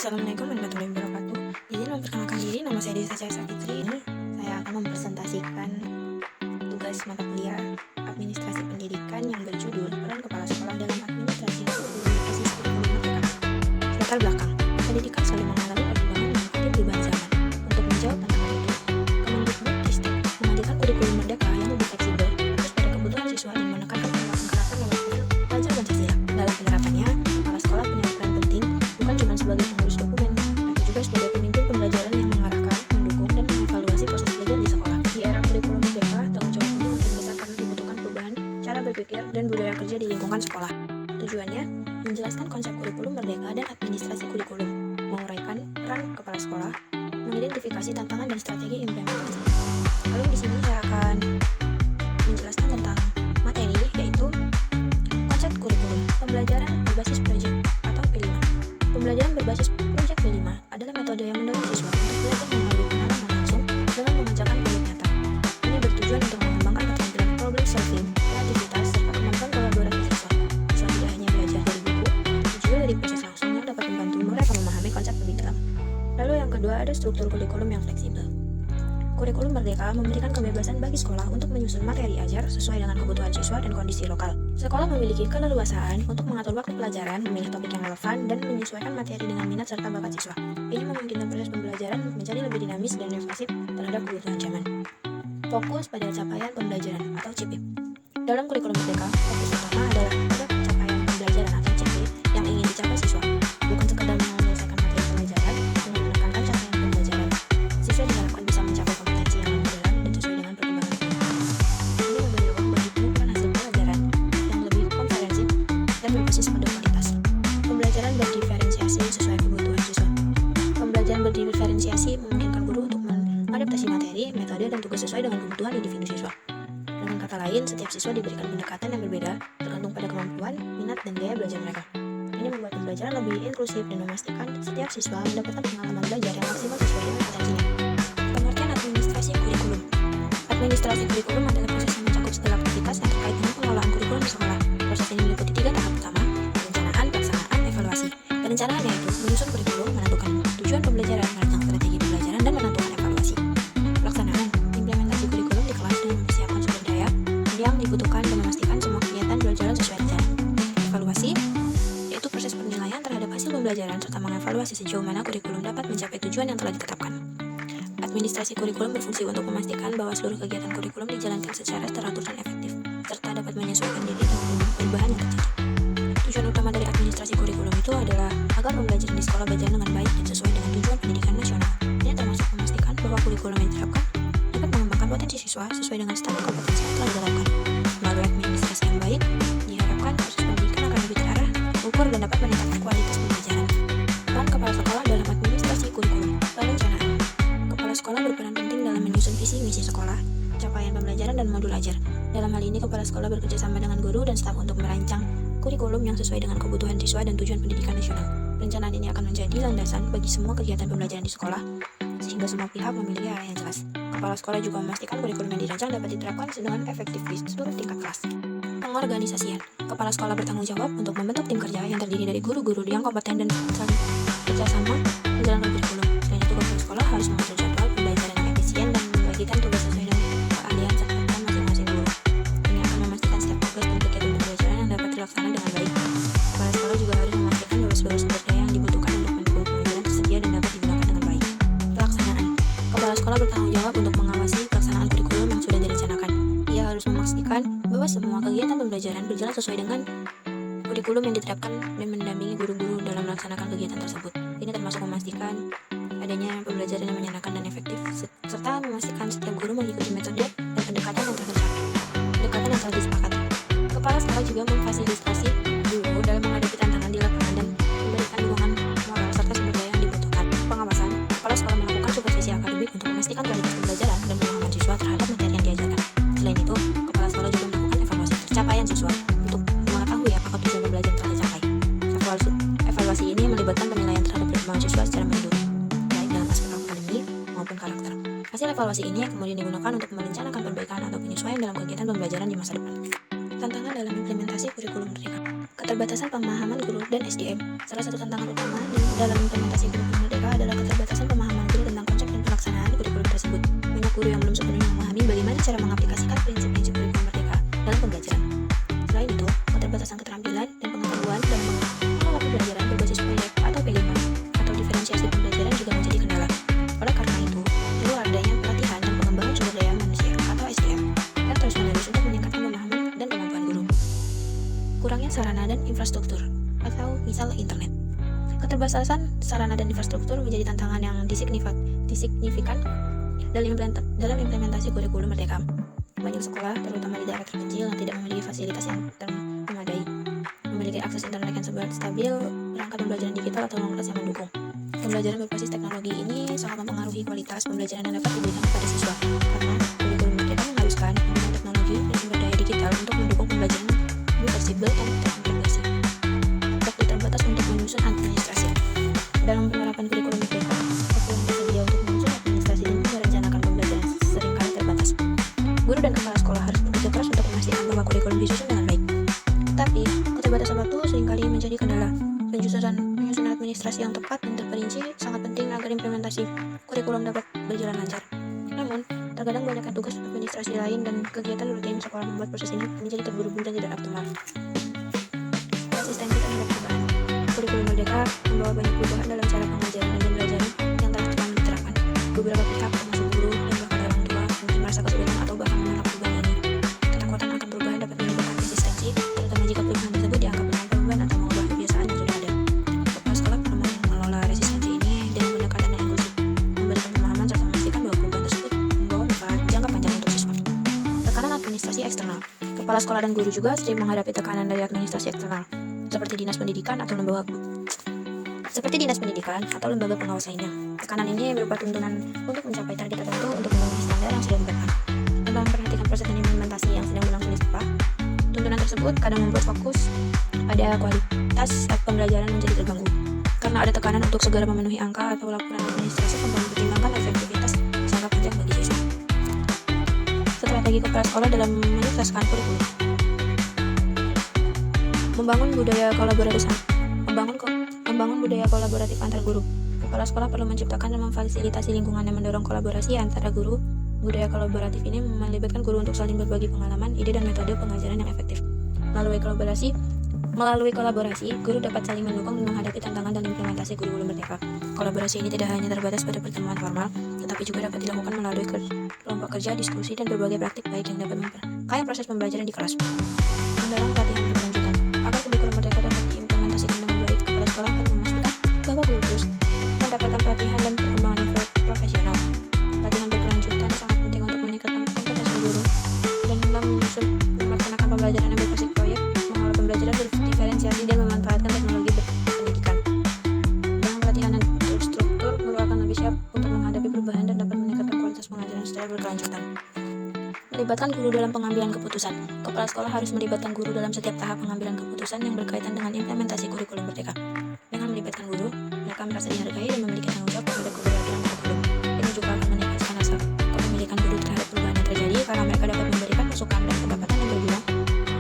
Assalamualaikum warahmatullahi wabarakatuh. Izin memperkenalkan diri, nama saya Desa Cahaya Fitri. Ini saya akan mempresentasikan tugas mata kuliah Administrasi Pendidikan yang berjudul Peran Kepala Sekolah dalam Administrasi Berbasis Kurikulum Merdeka. Latar belakang, pendidikan selalu mengalami perkembangan mengikuti perubahan zaman. Untuk menjawab tantangan itu, Kemendikbudristek menghadirkan kurikulum merdeka yang lebih fleksibel, fokus pada kebutuhan siswa dan menekankan penerapan lewat model belajar Pancasila. Dalam penerapannya, kepala sekolah punya peran penting bukan cuma sebagai pengurus dokumen, tapi juga sebagai pemimpin pembelajaran yang mengarahkan, mendukung, dan mengevaluasi proses belajar di sekolah. Di era kurikulum merdeka, tanggung jawab ini makin besar karena dibutuhkan perubahan cara berpikir dan budaya kerja di lingkungan sekolah. Tujuannya, menjelaskan konsep kurikulum merdeka dan administrasi kurikulum, menguraikan peran kepala sekolah, mengidentifikasi tantangan dan strategi implementasi. Lalu di sini saya akan menjelaskan tentang materi, yaitu konsep kurikulum, pembelajaran berbasis proyek atau P5. Pembelajaran berbasis proyek P5 adalah metode yang mendorong siswa untuk belajar melalui pengalaman langsung dengan mengerjakan proyek nyata. Ini bertujuan untuk mengembangkan keterampilan problem solving, kreativitas, serta kemampuan kolaborasi siswa. Siswa tidak hanya belajar dari buku, tapi juga dari proses langsung yang dapat membantu mereka memahami konsep lebih dalam. Lalu yang kedua ada struktur kurikulum yang fleksibel. Kurikulum merdeka memberikan kebebasan bagi sekolah untuk menyusun materi ajar sesuai dengan kebutuhan siswa dan kondisi lokal. Sekolah memiliki keleluasaan untuk mengatur waktu pelajaran, memilih topik yang relevan, dan menyesuaikan materi dengan minat serta bakat siswa. Ini memungkinkan proses pembelajaran menjadi lebih dinamis dan inovatif terhadap kebutuhan zaman. Fokus pada capaian pembelajaran atau CP. Dalam kurikulum merdeka, fokus utama adalah pada capaian pembelajaran atau CP yang ingin dicapai siswa, bukan sekadar menyelesaikan materi pelajaran dengan menekankan capaian pembelajaran. Siswa diharapkan bisa mencapai kompetensi yang lebih dalam dan sesuai dengan perkembangan dunia. Ini memberi ruang bagi pengumpulan hasil pelajaran yang lebih komprehensif dan berbasis pada kualitas. Pembelajaran berdiferensiasi sesuai kebutuhan siswa. Pembelajaran berdiferensiasi memungkinkan guru untuk mengadaptasi materi, metode, dan tugas sesuai dengan kebutuhan individu siswa. Dengan kata lain, setiap siswa diberikan pendekatan yang berbeda tergantung pada kemampuan, minat, dan gaya belajar mereka. Ini membuat pembelajaran lebih inklusif dan memastikan setiap siswa mendapatkan pengalaman belajar yang maksimal sesuai dengan potensinya. Pengertian administrasi kurikulum. Administrasi kurikulum adalah proses yang mencakup segala aktivitas yang terkait dengan pengelolaan kurikulum di sekolah. Proses ini meliputi 3 tahap utama: perencanaan, pelaksanaan, evaluasi. Perencanaan yaitu menyusun kurikulum, menentukan tujuan pembelajaran, merancang strategi pembelajaran, dan menentukan evaluasi. Pelaksanaan, implementasi kurikulum di kelas dengan mempersiapkan sumber daya yang dibutuhkan dan memastikan semua kegiatan berjalan sesuai rencana. Evaluasi, yaitu proses penilaian terhadap hasil pembelajaran serta mengevaluasi sejauh mana kurikulum dapat mencapai tujuan yang telah ditetapkan. Administrasi kurikulum berfungsi untuk memastikan bahwa seluruh kegiatan kurikulum dijalankan secara teratur dan efektif, serta dapat menyesuaikan diri dengan perubahan yang terjadi. Tujuan utama dari administrasi kurikulum itu adalah agar pembelajaran di sekolah berjalan dengan baik dan sesuai dengan tujuan pendidikan nasional. Ini termasuk memastikan bahwa kurikulum yang diterapkan dapat mengembangkan potensi siswa sesuai dengan standar kompetensi yang telah ditetapkan. Melalui administrasi yang baik, diharapkan proses pendidikan akan lebih terarah, terukur, dan dapat meningkatkan kualitas pembelajaran. Peran kepala sekolah dalam administrasi kurikulum. Perencanaan. Kepala sekolah berperan penting dalam menyusun visi misi sekolah, capaian pembelajaran, dan modul ajar. Dalam hal ini, kepala sekolah bekerja sama dengan guru dan staf untuk merancang kurikulum yang sesuai dengan kebutuhan siswa dan tujuan pendidikan nasional. Perencanaan ini akan menjadi landasan bagi semua kegiatan pembelajaran di sekolah, sehingga semua pihak memiliki arah yang jelas. Kepala sekolah juga memastikan kurikulum yang dirancang dapat diterapkan dengan efektif di seluruh tingkat kelas. Pengorganisasian. Kepala sekolah bertanggung jawab untuk membentuk tim kerja yang terdiri dari guru-guru yang kompeten dan saling bekerjasama menjalankan kurikulum. Selain itu, kepala sekolah harus mengatur jadwal pembelajaran yang efisien dan membagikan tugas sesuai dengan keahlian serta peran masing-masing guru. Ini akan memastikan setiap tugas dan kegiatan pembelajaran yang dapat dilaksanakan dengan baik. Kepala sekolah juga harus memastikan bahwa seluruh sumber daya yang dibutuhkan untuk mendukung pembelajaran tersedia dan dapat digunakan dengan baik. Pelaksanaan. Kepala sekolah bertanggung jawab untuk mengawasi pelaksanaan kurikulum yang sudah direncanakan. Ia harus memastikan bahwa semua kegiatan pembelajaran berjalan sesuai dengan kurikulum yang diterapkan dan mendampingi guru-guru dalam melaksanakan kegiatan tersebut. Ini termasuk memastikan adanya pembelajaran yang menyenangkan dan efektif, serta memastikan setiap guru mengikuti metode dan pendekatan yang telah disepakati. Kepala sekolah juga memfasilitasi guru dalam menghadapi tantangan di lapangan dan memberikan dukungan moral serta sumber daya yang dibutuhkan. Pengawasan. Kepala sekolah melakukan supervisi akademik untuk memastikan kualitas pembelajaran dan pemahaman siswa terhadap materi yang diajarkan. Selain itu, kepala sekolah juga melakukan evaluasi tercapaian siswa untuk mengetahui apakah tujuan pembelajaran telah dicapai. Evaluasi ini melibatkan penilaian terhadap perkembangan siswa secara menyeluruh, baik dalam aspek akademik maupun karakter. Hasil evaluasi ini kemudian digunakan untuk merencanakan perbaikan atau penyesuaian dalam kegiatan pembelajaran di masa depan. Tantangan dalam implementasi kurikulum merdeka. Keterbatasan pemahaman guru dan SDM. Salah satu tantangan utama dalam implementasi kurikulum merdeka adalah keterbatasan pemahaman guru tentang konsep dan pelaksanaan kurikulum tersebut. Banyak guru yang belum sepenuhnya memahami bagaimana cara mengaplikasikan prinsip-prinsip kurikulum merdeka dalam pembelajaran. Selain itu, keterbatasan keterampilan dan pengetahuan dalam mengelola pembelajaran berbasis proyek atau P5 atau diferensiasi pembelajaran juga menjadi kendala. Oleh karena itu, perlu adanya pelatihan dan pengembangan sumber daya manusia atau SDM yang terus-menerus untuk meningkatkan pemahaman dan kemampuan guru. Kurangnya sarana dan infrastruktur atau misal internet. Keterbatasan sarana dan infrastruktur menjadi tantangan yang signifikan dalam implementasi kurikulum merdeka. Banyak sekolah, terutama di daerah terpencil yang tidak memiliki fasilitas yang memadai, memiliki akses internet yang stabil, perangkat pembelajaran digital atau ruang kelas yang mendukung. Pembelajaran berbasis teknologi ini sangat mempengaruhi kualitas pembelajaran yang dapat diberikan kepada siswa, karena kurikulum merdeka mengharuskan penggunaan teknologi dan sumber daya digital untuk mendukung pembelajaran lebih fleksibel dan terintegrasi. Waktu terbatas untuk menyusun administrasi. Dalam penerapan kurikulum merdeka, waktu yang tersedia untuk menyusun administrasi dan merencanakan pembelajaran seringkali terbatas. Guru dan kepala sekolah harus bekerja keras untuk memastikan bahwa kurikulum disusun dengan baik. Tetapi, keterbatasan waktu seringkali menjadi kendala. Penyusunan administrasi yang tepat dan terperinci sangat penting agar implementasi kurikulum dapat berjalan lancar. Namun, terkadang banyaknya tugas administrasi lain dan kegiatan rutin sekolah membuat proses ini menjadi terburu-buru dan tidak optimal. Konsistensi terhadap perubahan. Kurikulum merdeka membawa banyak perubahan dalam cara pengajaran dan pembelajaran yang telah telah diterapkan. Beberapa pihak, termasuk guru dan bahkan orang tua, mungkin merasa kesulitan atau bahkan menolak perubahan ini. Ketakutan akan perubahan dapat menimbulkan resistensi, terutama jika perubahan tersebut dianggap menambah beban atau mengubah kebiasaan yang sudah ada. Kepala sekolah perlu mengelola resistensi ini dengan pendekatan yang inklusif, memberikan pemahaman serta memastikan bahwa perubahan tersebut membawa manfaat jangka panjang untuk siswa. Tekanan administrasi eksternal. Kepala sekolah dan guru juga sering menghadapi tekanan dari administrasi eksternal, seperti dinas pendidikan atau lembaga pengawas lainnya. Tekanan ini berupa tuntunan untuk mencapai target tertentu untuk memenuhi standar yang sudah ditetapkan. Tanpa memperhatikan proses dan implementasi yang sedang berlangsung di sekolah, tuntunan tersebut kadang membuat fokus pada kualitas pembelajaran menjadi terganggu. Karena ada tekanan untuk segera memenuhi angka atau laporan administrasi tanpa mempertimbangkan efektivitas jangka panjang bagi siswa. Strategi kepala sekolah dalam menyukseskan kurikulum. Membangun budaya kolaboratif antar guru. Kepala sekolah perlu menciptakan dan memfasilitasi lingkungan yang mendorong kolaborasi antara guru. Budaya kolaboratif ini melibatkan guru untuk saling berbagi pengalaman, ide, dan metode pengajaran yang efektif. Melalui kolaborasi, guru dapat saling mendukung dan menghadapi tantangan dalam implementasi kurikulum merdeka. Kolaborasi ini tidak hanya terbatas pada pertemuan formal, tetapi juga dapat dilakukan melalui kelompok kerja, diskusi, dan berbagai praktik baik yang dapat memperkaya proses pembelajaran di kelas. Mendorong pelatihan berkelanjutan. Agar kurikulum merdeka dapat diimplementasikan dengan baik, kepala sekolah akan memastikan bahwa guru terus mendapatkan pelatihan dan perkembangan profesional. Pelatihan berkelanjutan sangat penting untuk meningkatkan kompetensi guru dan melaksanakan pembelajaran yang berbasis proyek, mengelola pembelajaran berdiferensiasi, dan memanfaatkan teknologi pendidikan. Dengan pelatihan yang terstruktur, guru akan lebih siap untuk menghadapi perubahan dan dapat meningkatkan kualitas pengajaran secara berkelanjutan. Melibatkan guru dalam pengambilan keputusan. Kepala sekolah harus melibatkan guru dalam setiap tahap pengambilan keputusan yang berkaitan dengan implementasi kurikulum merdeka. Dengan melibatkan guru, mereka merasa dihargai dan memiliki tanggung jawab terhadap keberhasilan kurikulum. Ini juga akan meningkatkan rasa kepemilikan guru terhadap perubahan yang terjadi karena mereka dapat memberikan masukan dan pendapatan yang berguna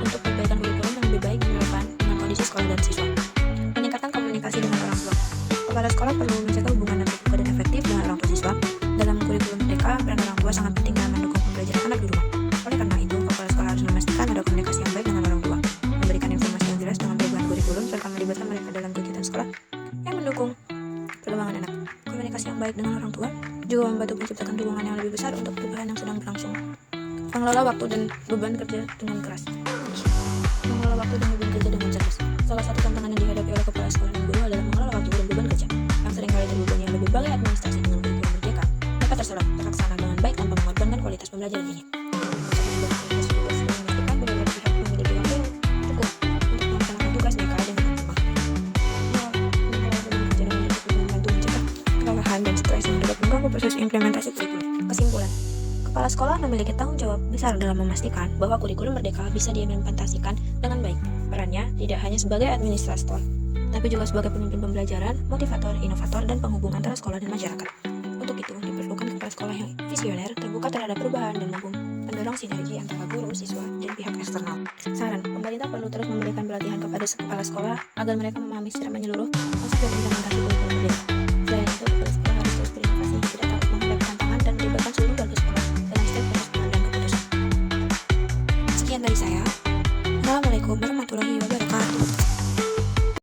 untuk perbaikan kurikulum yang lebih baik dan relevan dengan kondisi sekolah dan siswa. Meningkatkan komunikasi dengan orang tua. Kepala sekolah perlu menjaga hubungan yang terbuka dan efektif dengan orang tua siswa. Dalam kurikulum merdeka, peran orang tua sangat penting dalam mendukung pembelajaran anak di rumah. Oleh karena itu, kepala sekolah harus memastikan ada komunikasi yang baik dengan orang tua, memberikan informasi yang jelas dengan perubahan kurikulum, serta melibatkan mereka dalam kegiatan sekolah yang mendukung perkembangan anak. Komunikasi yang baik dengan orang tua juga membantu menciptakan dukungan yang lebih besar untuk perubahan yang sedang berlangsung. Mengelola waktu dan beban kerja dengan keras. Mengelola waktu dan beban kerja dengan cerdas. Salah satu tantangan yang dihadapi oleh kepala sekolah dan guru adalah mengelola waktu dan beban kerja yang seringkali terbebani yang lebih bagai administrasi dengan kurikulum merdeka dapat terlaksana dengan baik tanpa mengorbankan kualitas pembelajaran ini. Dan stres yang dapat mengganggu proses implementasi kurikulum. Kesimpulan, kepala sekolah memiliki tanggung jawab besar dalam memastikan bahwa kurikulum merdeka bisa diimplementasikan dengan baik. Perannya tidak hanya sebagai administrator, tapi juga sebagai pemimpin pembelajaran, motivator, inovator, dan penghubung antara sekolah dan masyarakat. Untuk itu, diperlukan kepala sekolah yang visioner, terbuka terhadap perubahan, dan mampu mendorong sinergi antara guru, siswa, dan pihak eksternal. Saran, pemerintah perlu terus memberikan pelatihan kepada kepala sekolah agar mereka memahami secara menyeluruh konsep dan implementasi kurikulum merdeka. Selain itu, kepala sekolah harus terus berinovasi, tidak takut menghadapi tantangan, dan melibatkan seluruh warga sekolah dalam setiap proses pengambilan keputusan. Sekian dari saya. Assalamualaikum warahmatullahi wabarakatuh.